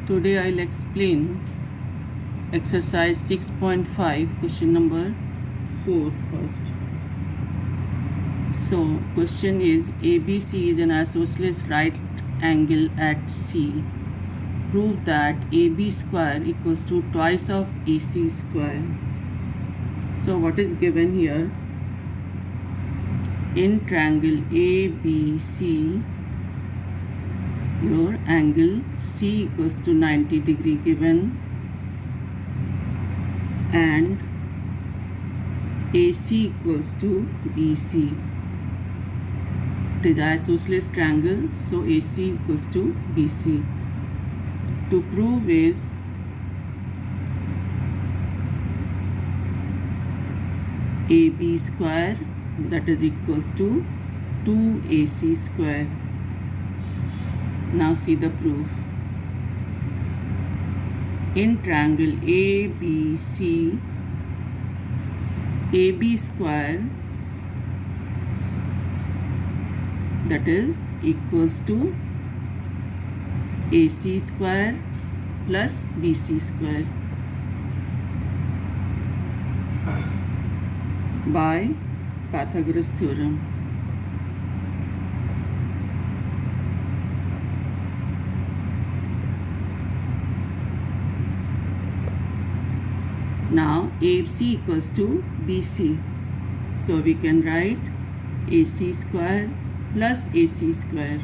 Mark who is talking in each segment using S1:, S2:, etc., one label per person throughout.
S1: Today I'll explain exercise 6.5 question number 4 first. So question is ABC is an isosceles right angle at C. Prove that AB square equals to twice of AC square. So what is given here? In triangle ABC, your angle C equals to 90 degree given, and AC equals to BC. It is isosceles triangle, so AC equals to BC. To prove is AB square, that is equals to 2AC square. Now see the proof. In triangle ABC, AB square, that is equals to AC square plus BC square by Pythagoras theorem. Now AC equals to BC, so we can write AC square plus AC square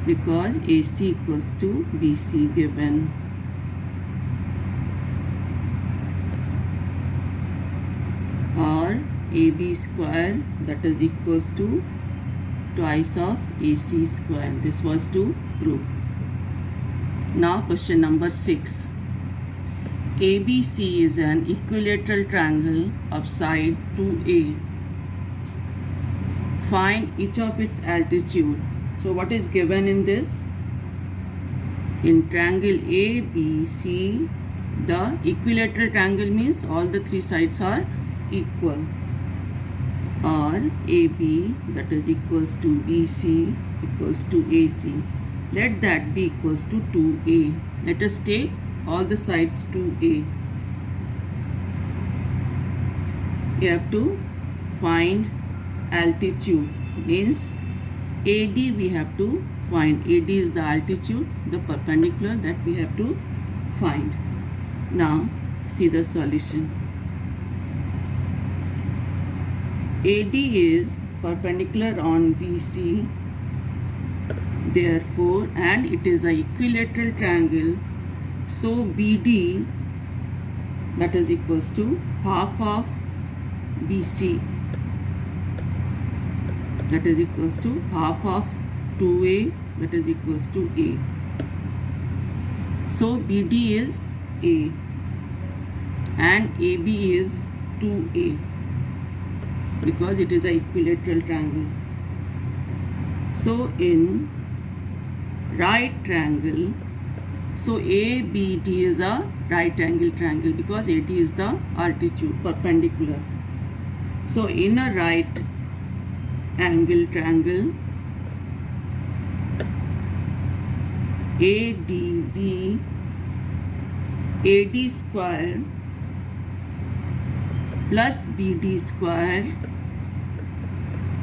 S1: because AC equals to BC given. Or AB square, that is equals to twice of AC square. This was to prove. Now question number 6. ABC is an equilateral triangle of side 2A. Find each of its altitude. So what is given in this? In triangle ABC, the equilateral triangle means all the three sides are equal. Or AB, that is equals to BC equals to AC. Let that be equals to 2A. Let us take all the sides 2A. You have to find altitude, means AD we have to find. AD is the altitude, the perpendicular that we have to find. Now see the solution. AD is perpendicular on BC, therefore, and it is an equilateral triangle, so BD, that is equals to half of BC, that is equals to half of 2A, that is equals to A. So BD is A and AB is 2A because it is an equilateral triangle. So in right triangle, so ABD is a right angle triangle because AD is the altitude perpendicular. So in a right angle triangle, ADB, AD square plus BD square,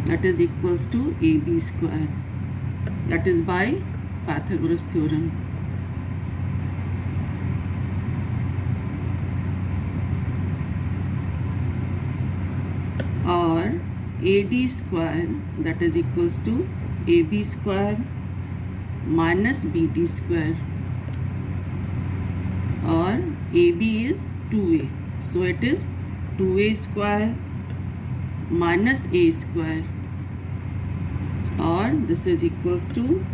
S1: that is equals to AB square. That is by Pythagoras theorem. Or AD square, that is equals to AB square minus BD square. Or AB is 2A, so it is 2A square minus A square. Or this is equals to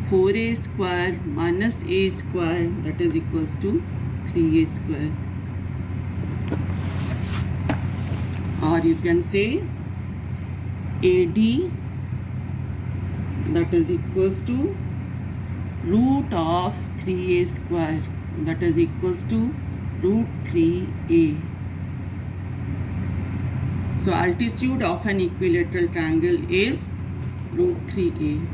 S1: 4A square minus A square, that is equals to 3A square. Or you can say AD, that is equals to root of 3A square, that is equals to root 3A. So altitude of an equilateral triangle is root 3a.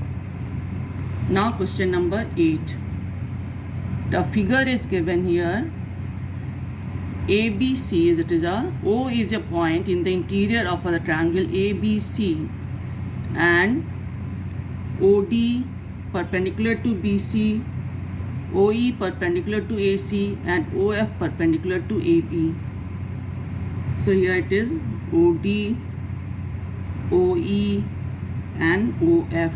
S1: Now question number 8. The figure is given here. ABC is, it is a O is a point in the interior of the triangle ABC, and OD perpendicular to BC, OE perpendicular to AC, and OF perpendicular to AB. So here it is OD, OE and OF.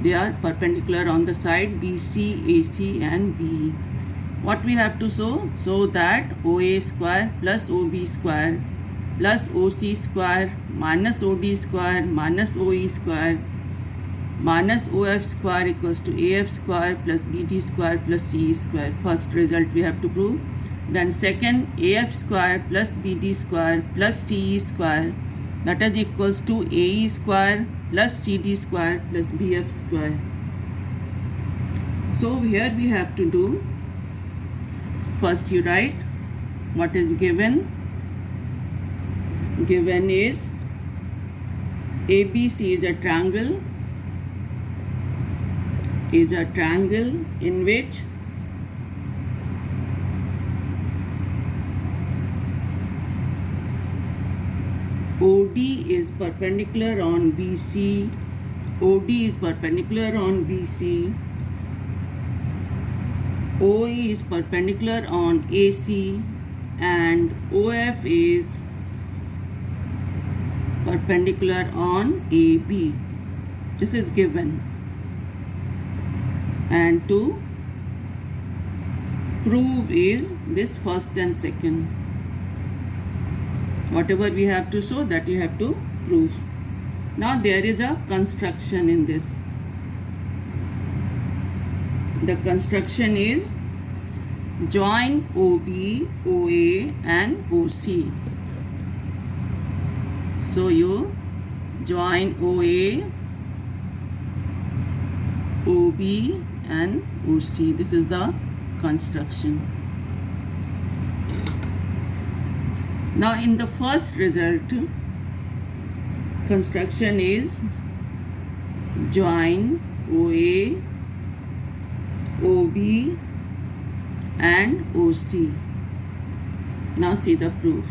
S1: They are perpendicular on the side BC, AC and BE. What we have to show? So that OA square plus OB square plus OC square minus OD square minus OE square minus OF square equals to AF square plus BD square plus CE square. First result we have to prove. Then second, AF square plus BD square plus CE square, that is equals to AE square plus CD square plus BF square. So here we have to do, first you write what is given. Given is ABC is a triangle in which OD is perpendicular on BC, OD is perpendicular on BC, OE is perpendicular on AC, and OF is perpendicular on AB. This is given. And to prove is this first and second. Whatever we have to show, that you have to prove. Now there is a construction in this. The construction is join OB, OA and OC. So you join OA, OB and OC. This is the construction. Now in the first result, construction is join OA, OB and OC. Now see the proof.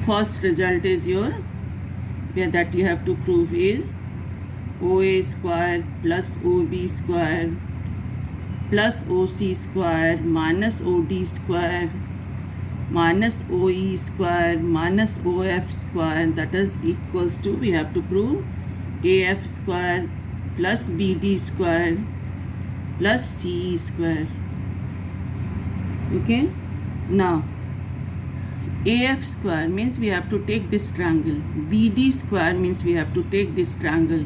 S1: First result is your, where that you have to prove is OA square plus OB square plus OC square minus OD square minus OE square minus OF square, that is equals to, we have to prove AF square plus BD square plus CE square. Okay. Now AF square means we have to take this triangle, BD square means we have to take this triangle,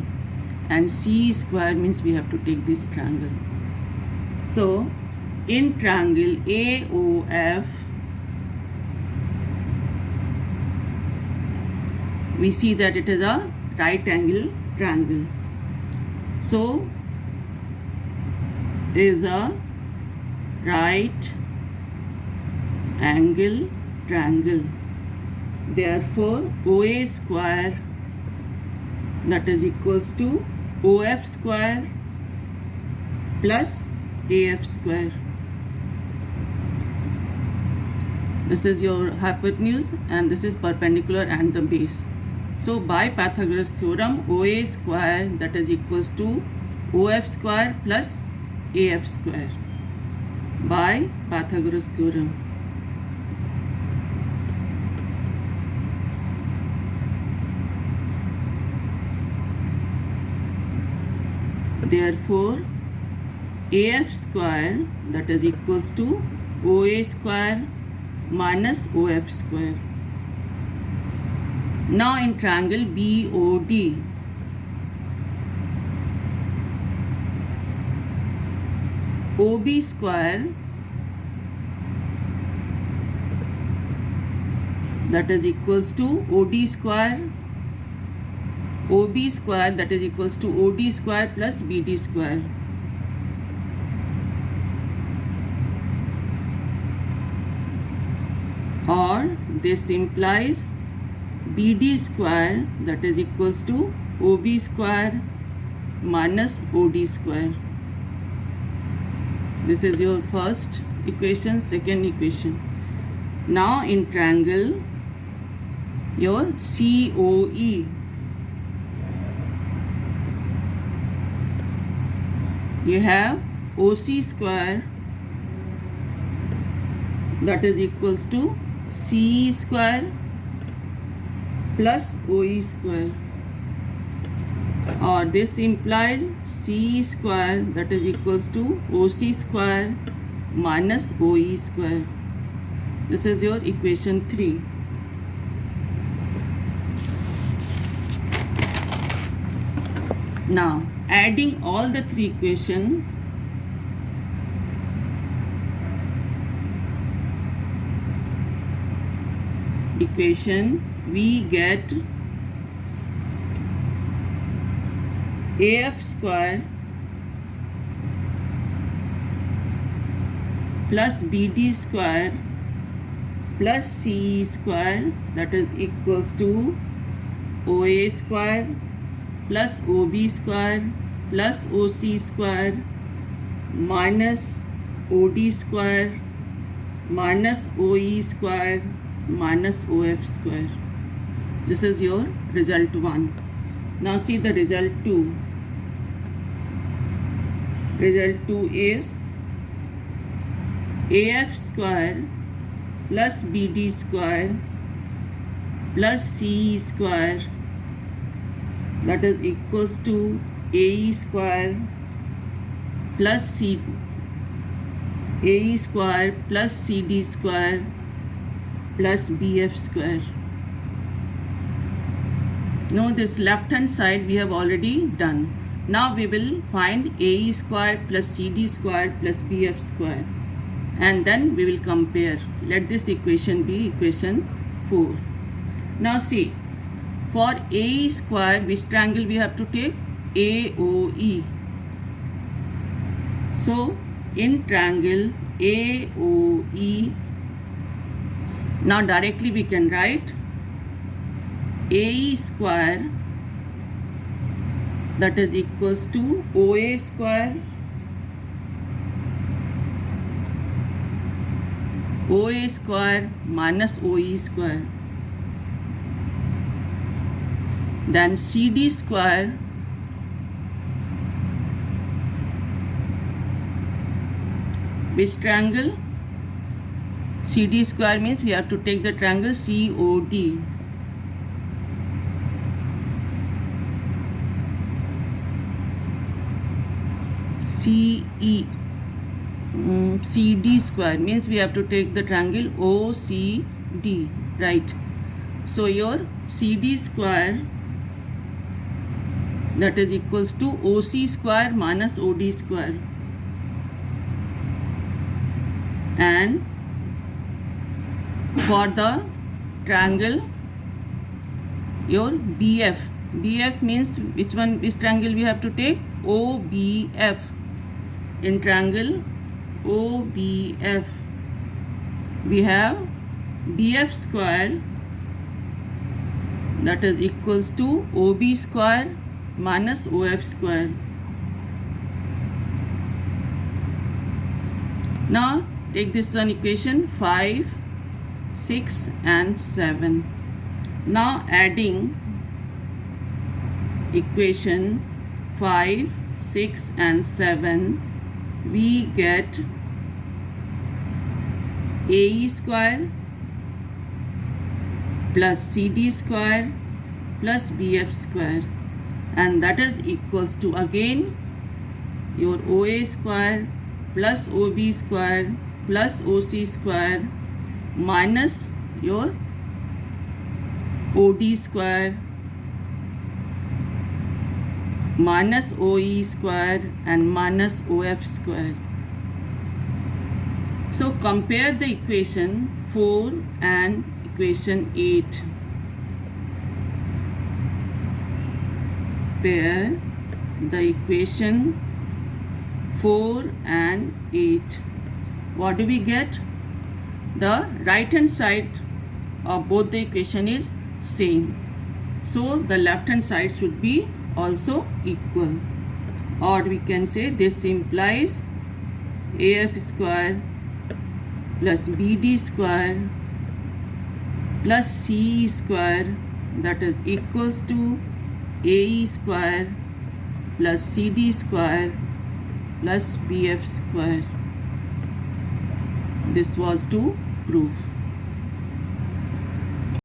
S1: and CE square means we have to take this triangle. So in triangle AOF, we see that it is a right angle triangle. So is a right angle triangle. Therefore OA square, that is equals to OF square plus AF square. This is your hypotenuse and this is perpendicular and the base. So by Pythagoras theorem, OA square, that is equals to OF square plus AF square by Pythagoras theorem. Therefore AF square, that is equals to OA square minus OF square. Now in triangle BOD, OB square, that is equals to OD square, OB square, that is equals to OD square plus BD square. Or this implies BD square, that is equals to OB square minus OD square. This is your first equation, second equation. Now in triangle, your COE, you have OC square, that is equals to CE square plus OE square, or this implies CE square, that is equals to OC square minus OE square. This is your equation 3. Now adding all the three equations, we get AF square plus BD square plus CE square, that is equals to OA square plus OB square plus OC square minus OD square minus OE square minus OF square. This is your result 1. Now see the result 2. Result 2 is AF square plus BD square plus CE square, that is equals to AE square plus AE square plus CD square plus BF square. Now this left hand side we have already done. Now we will find AE square plus CD square plus BF square, and then we will compare. Let this equation be equation 4. Now see, for AE square, which triangle we have to take? AOE. So in triangle AOE, now directly we can write AE square, that is equals to OA square minus OE square, then CD square which triangle? CD square means we have to take the triangle COD. CD square means we have to take the triangle OCD, right? So your CD square, that is equals to OC square minus OD square, and for the triangle your BF means which triangle we have to take? OBF. In triangle OBF we have BF square, that is equals to OB square minus OF square. Now take this one, equation 5, 6 and 7. Now adding equation 5, 6 and 7, we get AE square plus CD square plus BF square, and that is equals to again your OA square plus OB square plus OC square minus your OD square minus OE square and minus OF square. So compare the equation 4 and equation 8. Compare the equation 4 and 8. What do we get? The right hand side of both the equation is same. So the left hand side should be also equal. Or we can say this implies AF square plus BD square plus CE square, that is equals to AE square plus CD square plus BF square. This was to prove.